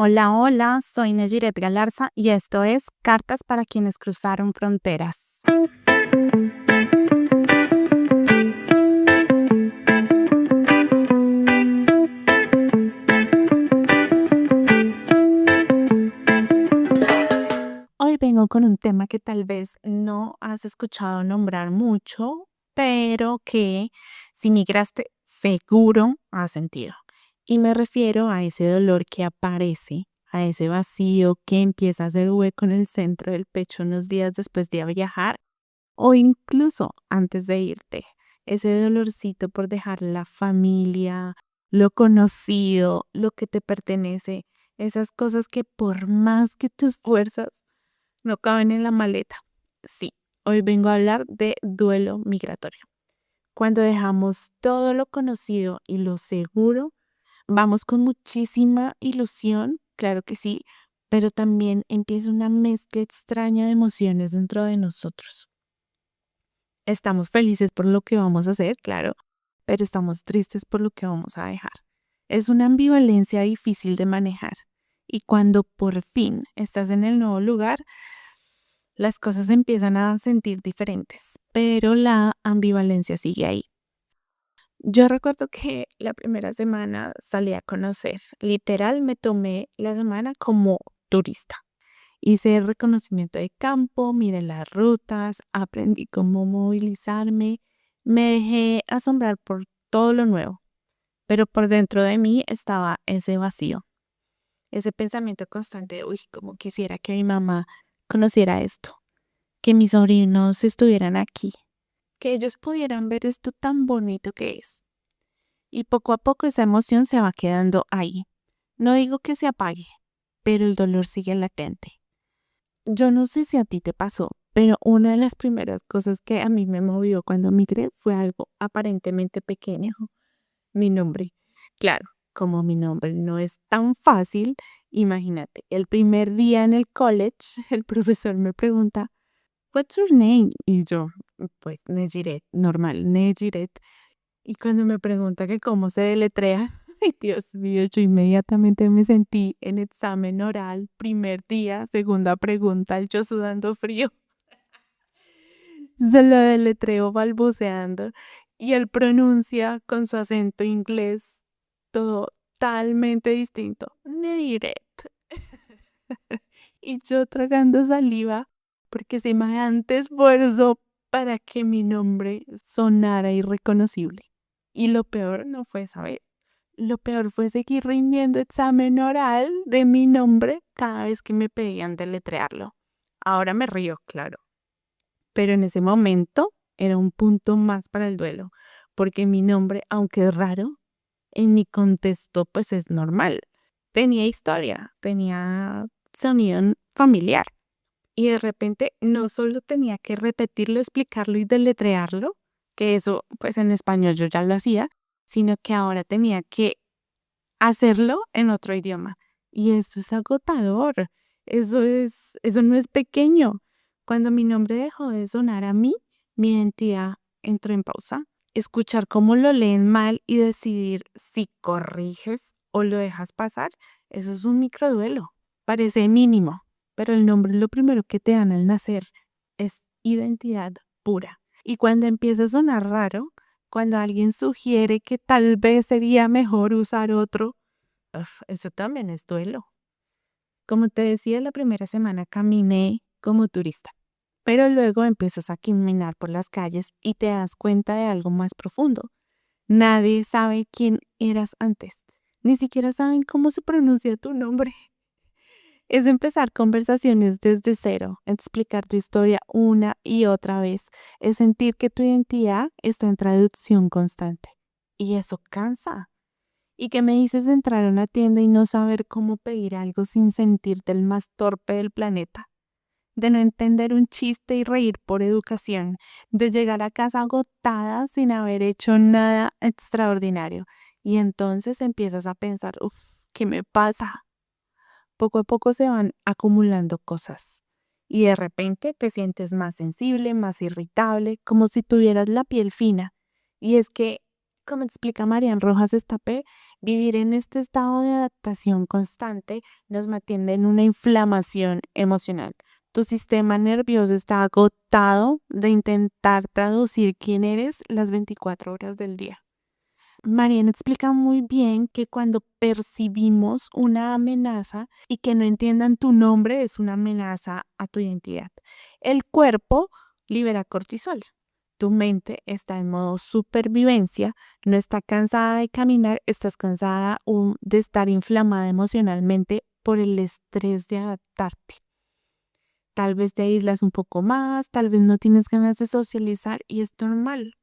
Hola, hola, soy Nejiret Galarza y esto es Cartas para quienes cruzaron fronteras. Hoy vengo con un tema que tal vez no has escuchado nombrar mucho, pero que si migraste seguro has sentido. Y me refiero a ese dolor que aparece, a ese vacío que empieza a hacer hueco en el centro del pecho unos días después de viajar o incluso antes de irte. Ese dolorcito por dejar la familia, lo conocido, lo que te pertenece, esas cosas que por más que te esfuerzas, no caben en la maleta. Sí, hoy vengo a hablar de duelo migratorio. Cuando dejamos todo lo conocido y lo seguro, vamos con muchísima ilusión, claro que sí, pero también empieza una mezcla extraña de emociones dentro de nosotros. Estamos felices por lo que vamos a hacer, claro, pero estamos tristes por lo que vamos a dejar. Es una ambivalencia difícil de manejar. Y cuando por fin estás en el nuevo lugar, las cosas empiezan a sentir diferentes, pero la ambivalencia sigue ahí. Yo recuerdo que la primera semana salí a conocer, literal me tomé la semana como turista. Hice el reconocimiento de campo, miré las rutas, aprendí cómo movilizarme, me dejé asombrar por todo lo nuevo, pero por dentro de mí estaba ese vacío, ese pensamiento constante de, uy, como quisiera que mi mamá conociera esto, que mis sobrinos estuvieran aquí, que ellos pudieran ver esto tan bonito que es. Y poco a poco esa emoción se va quedando ahí. No digo que se apague, pero el dolor sigue latente. Yo no sé si a ti te pasó, pero una de las primeras cosas que a mí me movió cuando migré fue algo aparentemente pequeño, mi nombre. Claro, como mi nombre no es tan fácil, imagínate, el primer día en el college, el profesor me pregunta, "What's your name?" Y yo, pues Nejiret, normal, Nejiret. Y cuando me pregunta que cómo se deletrea, ay Dios mío, yo inmediatamente me sentí en examen oral, primer día, segunda pregunta, yo sudando frío. Se lo deletreo balbuceando y él pronuncia con su acento inglés totalmente distinto. Neiret. Y yo tragando saliva porque semejante esfuerzo para que mi nombre sonara irreconocible. Y lo peor no fue saber. Lo peor fue seguir rindiendo examen oral de mi nombre cada vez que me pedían deletrearlo. Ahora me río, claro. Pero en ese momento era un punto más para el duelo, porque mi nombre, aunque es raro, en mi contexto pues es normal. Tenía historia, tenía sonido familiar. Y de repente no solo tenía que repetirlo, explicarlo y deletrearlo, que eso pues en español yo ya lo hacía, sino que ahora tenía que hacerlo en otro idioma. Y eso es agotador. Eso no es pequeño. Cuando mi nombre dejó de sonar a mí, mi identidad entró en pausa. Escuchar cómo lo leen mal y decidir si corriges o lo dejas pasar, eso es un microduelo. Parece mínimo, pero el nombre es lo primero que te dan al nacer. Es identidad pura. Y cuando empieza a sonar raro, cuando alguien sugiere que tal vez sería mejor usar otro, eso también es duelo. Como te decía, la primera semana caminé como turista, pero luego empiezas a caminar por las calles y te das cuenta de algo más profundo. Nadie sabe quién eras antes, ni siquiera saben cómo se pronuncia tu nombre. Es empezar conversaciones desde cero, explicar tu historia una y otra vez, es sentir que tu identidad está en traducción constante. Y eso cansa. ¿Y qué me dices de entrar a una tienda y no saber cómo pedir algo sin sentirte el más torpe del planeta? De no entender un chiste y reír por educación, de llegar a casa agotada sin haber hecho nada extraordinario. Y entonces empiezas a pensar, uff, ¿qué me pasa? Poco a poco se van acumulando cosas. Y de repente te sientes más sensible, más irritable, como si tuvieras la piel fina. Y es que Como explica Marian Rojas Estapé, vivir en este estado de adaptación constante nos mantiene en una inflamación emocional. Tu sistema nervioso está agotado de intentar traducir quién eres las 24 horas del día. Marian explica muy bien que cuando percibimos una amenaza y que no entiendan tu nombre es una amenaza a tu identidad. El cuerpo libera cortisol. Tu mente está en modo supervivencia, no está cansada de caminar, estás cansada de estar inflamada emocionalmente por el estrés de adaptarte. Tal vez te aíslas un poco más, tal vez no tienes ganas de socializar y es normal.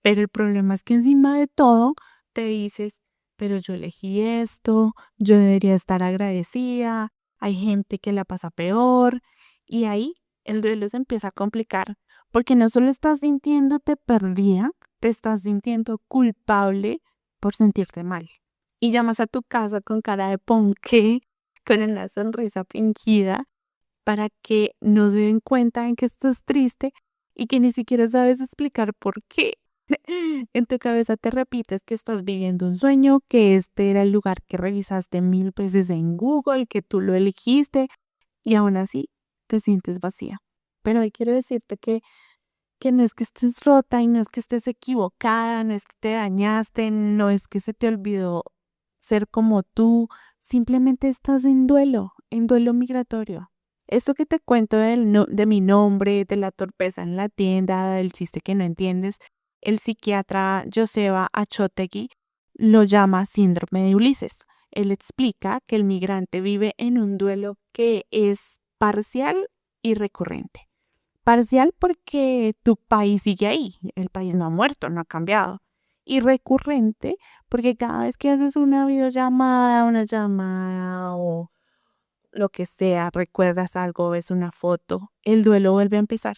Pero el problema es que encima de todo te dices, pero yo elegí esto, yo debería estar agradecida, hay gente que la pasa peor y ahí el duelo se empieza a complicar porque no solo estás sintiéndote perdida, te estás sintiendo culpable por sentirte mal. Y llamas a tu casa con cara de ponqué, con una sonrisa fingida, para que no se den cuenta en que estás triste y que ni siquiera sabes explicar por qué. En tu cabeza te repites que estás viviendo un sueño, que este era el lugar que revisaste 1000 veces en Google, que tú lo elegiste y aún así te sientes vacía. Pero hoy quiero decirte que no es que estés rota y no es que estés equivocada, no es que te dañaste, no es que se te olvidó ser como tú, simplemente estás en duelo migratorio. Esto que te cuento de mi nombre, de la torpeza en la tienda, del chiste que no entiendes, el psiquiatra Joseba Achotegui lo llama síndrome de Ulises. Él explica que el migrante vive en un duelo que es parcial y recurrente. Parcial porque tu país sigue ahí, el país no ha muerto, no ha cambiado. Y recurrente porque cada vez que haces una videollamada, una llamada o lo que sea, recuerdas algo, ves una foto, el duelo vuelve a empezar.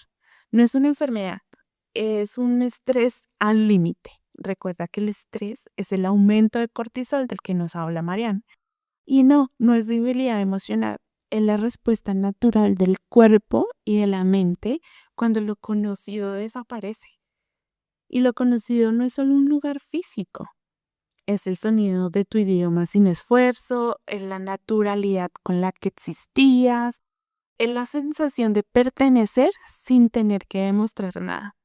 No es una enfermedad, es un estrés al límite. Recuerda que el estrés es el aumento de cortisol del que nos habla Mariana. Y no, no es debilidad emocional, es la respuesta natural del cuerpo y de la mente cuando lo conocido desaparece. Y lo conocido no es solo un lugar físico, es el sonido de tu idioma sin esfuerzo, es la naturalidad con la que existías, es la sensación de pertenecer sin tener que demostrar nada.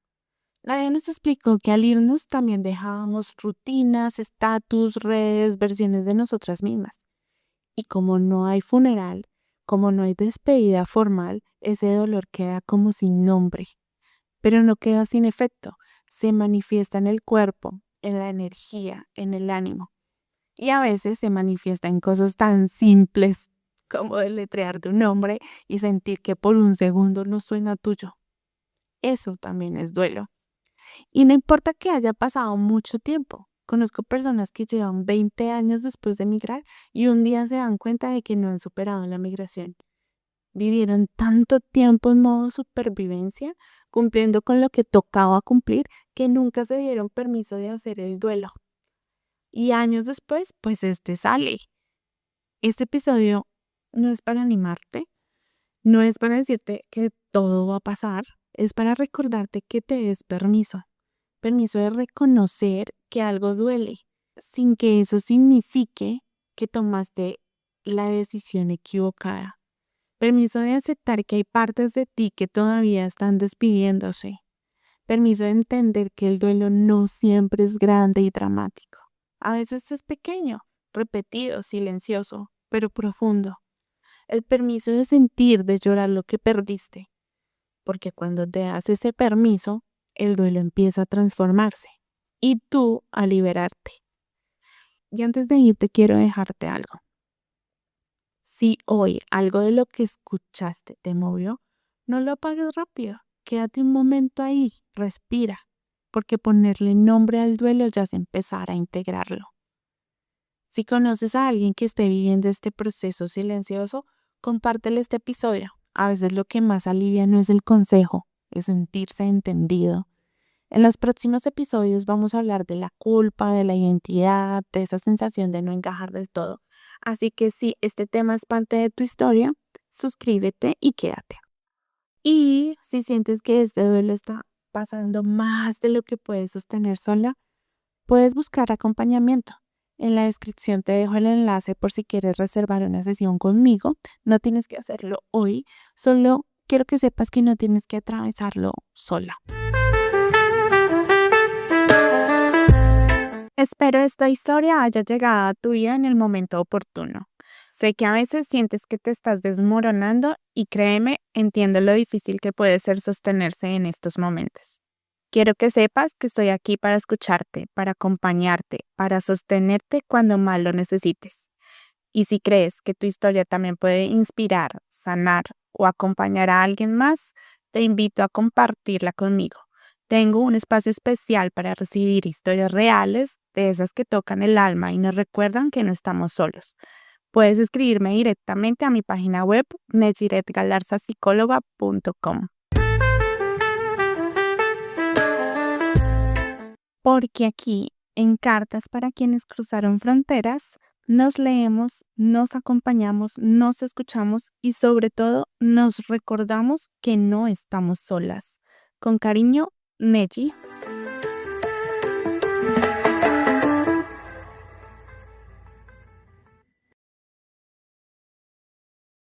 Nadie nos explicó que al irnos también dejábamos rutinas, estatus, redes, versiones de nosotras mismas. Y como no hay funeral, como no hay despedida formal, ese dolor queda como sin nombre, pero no queda sin efecto. Se manifiesta en el cuerpo, en la energía, en el ánimo. Y a veces se manifiesta en cosas tan simples como deletrear tu nombre y sentir que por un segundo no suena tuyo. Eso también es duelo. Y no importa que haya pasado mucho tiempo. Conozco personas que llevan 20 años después de emigrar y un día se dan cuenta de que no han superado la migración. Vivieron tanto tiempo en modo supervivencia, cumpliendo con lo que tocaba cumplir, que nunca se dieron permiso de hacer el duelo. Y años después, pues este sale. Este episodio no es para animarte, no es para decirte que todo va a pasar, es para recordarte que te des permiso. Permiso de reconocer que algo duele, sin que eso signifique que tomaste la decisión equivocada. Permiso de aceptar que hay partes de ti que todavía están despidiéndose. Permiso de entender que el duelo no siempre es grande y dramático. A veces es pequeño, repetido, silencioso, pero profundo. El permiso de sentir, de llorar lo que perdiste. Porque cuando te das ese permiso, el duelo empieza a transformarse y tú a liberarte. Y antes de irte quiero dejarte algo. Si hoy algo de lo que escuchaste te movió, no lo apagues rápido. Quédate un momento ahí, respira, porque ponerle nombre al duelo ya es empezar a integrarlo. Si conoces a alguien que esté viviendo este proceso silencioso, compártele este episodio. A veces lo que más alivia no es el consejo, es sentirse entendido. En los próximos episodios vamos a hablar de la culpa, de la identidad, de esa sensación de no encajar del todo. Así que si este tema es parte de tu historia, suscríbete y quédate. Y si sientes que este duelo está pasando más de lo que puedes sostener sola, Puedes buscar acompañamiento. En la descripción te dejo el enlace por si quieres reservar una sesión conmigo. No tienes que hacerlo hoy, solo quiero que sepas que no tienes que atravesarlo sola. Espero esta historia haya llegado a tu vida en el momento oportuno. Sé que a veces sientes que te estás desmoronando y créeme, entiendo lo difícil que puede ser sostenerse en estos momentos. Quiero que sepas que estoy aquí para escucharte, para acompañarte, para sostenerte cuando más lo necesites. Y si crees que tu historia también puede inspirar, sanar o acompañar a alguien más, te invito a compartirla conmigo. Tengo un espacio especial para recibir historias reales, de esas que tocan el alma y nos recuerdan que no estamos solos. Puedes escribirme directamente a mi página web nejiretgalarzacicóloga.com. Porque aquí, en Cartas para quienes cruzaron fronteras, nos leemos, nos acompañamos, nos escuchamos y sobre todo nos recordamos que no estamos solas. Con cariño, Neji.